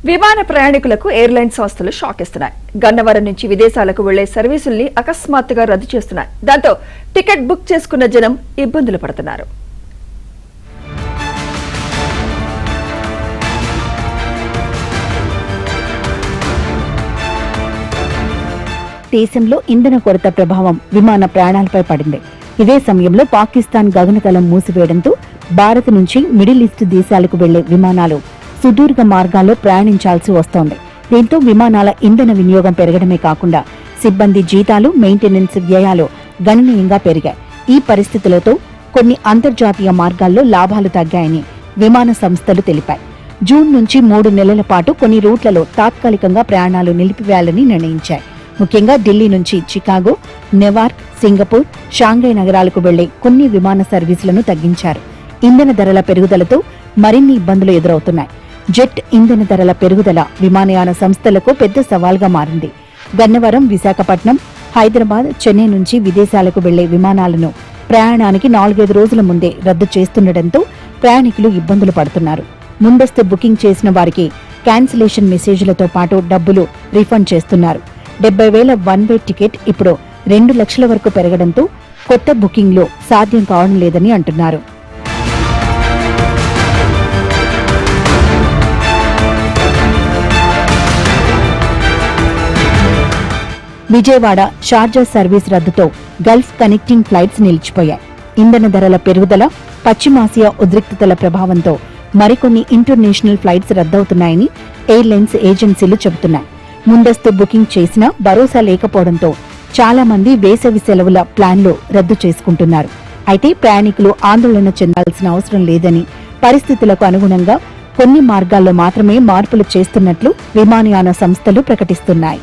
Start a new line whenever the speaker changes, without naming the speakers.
విమాన ప్రయాణికులకు ఎయిర్లైన్ సంస్థలు షాక్ ఇస్తున్నాయి. గన్నవరం నుంచి విదేశాలకు వెళ్లే సర్వీసుల్ని అకస్మాత్తుగా రద్దు చేస్తున్నాయి. దాంతో టికెట్ బుక్ చేసుకున్న జనం ఇబ్బందులు పడుతున్నారు.
దేశంలో ఇంధన కొరత ప్రభావం విమాన ప్రయాణాలపై పడింది. ఇదే సమయంలో పాకిస్తాన్ గగనతలం మూసివేయడంతో భారత్ నుంచి మిడిల్ ఈస్ట్ దేశాలకు వెళ్లే విమానాలు సుదీర్ఘ మార్గాల్లో ప్రయాణించాల్సి వస్తోంది. దీంతో విమానాల ఇంధన వినియోగం పెరగడమే కాకుండా సిబ్బంది జీతాలు, మెయింటెనెన్స్ వ్యయాలు గణనీయంగా పెరిగాయి. ఈ పరిస్థితులతో కొన్ని అంతర్జాతీయ మార్గాల్లో లాభాలు తగ్గాయని విమాన సంస్థలు తెలిపాయి. జూన్ నుంచి 3 నెలల పాటు కొన్ని రూట్లలో తాత్కాలికంగా ప్రయాణాలు నిలిపివేయాలని నిర్ణయించాయి. ముఖ్యంగా ఢిల్లీ నుంచి చికాగో, నెవార్క్, సింగపూర్, షాంఘై నగరాలకు వెళ్లే కొన్ని విమాన సర్వీసులను తగ్గించారు. ఇంధన ధరల పెరుగుదలతో మరిన్ని ఇబ్బందులు ఎదురవుతున్నాయి. జెట్ ఇంధన ధరల పెరుగుదల విమానయాన సంస్థలకు పెద్ద సవాల్గా మారింది. గన్నవరం, విశాఖపట్నం, హైదరాబాద్, చెన్నై నుంచి విదేశాలకు వెళ్లే విమానాలను ప్రయాణానికి 4-5 రోజుల ముందే రద్దు చేస్తుండటంతో ప్రయాణికులు ఇబ్బందులు పడుతున్నారు. ముందస్తు బుకింగ్ చేసిన వారికి క్యాన్సిలేషన్ మెసేజ్లతో పాటు డబ్బులు రీఫండ్ చేస్తున్నారు. 70,000 వన్ వే టికెట్ ఇప్పుడు 2 లక్షల వరకు పెరగడంతో కొత్త బుకింగ్లు సాధ్యం కావడం లేదని అంటున్నారు. విజయవాడ, షార్జా సర్వీస్ రద్దుతో గల్ఫ్ కనెక్టింగ్ ఫ్లైట్స్ నిలిచిపోయాయి. ఇంధన ధరల పెరుగుదల, పశ్చిమాసియా ఉద్రిక్తతల ప్రభావంతో మరికొన్ని ఇంటర్నేషనల్ ఫ్లైట్స్ రద్దవుతున్నాయని ఎయిర్లైన్స్ ఏజెన్సీలు చెబుతున్నాయి. ముందస్తు బుకింగ్ చేసినా భరోసా లేకపోవడంతో చాలా మంది వేసవి సెలవుల ప్లాన్లు రద్దు చేసుకుంటున్నారు. అయితే ప్రయాణికులు ఆందోళన చెందాల్సిన అవసరం లేదని, పరిస్థితులకు అనుగుణంగా కొన్ని మార్గాల్లో మాత్రమే మార్పులు చేస్తున్నట్లు విమానయాన సంస్థలు ప్రకటిస్తున్నాయి.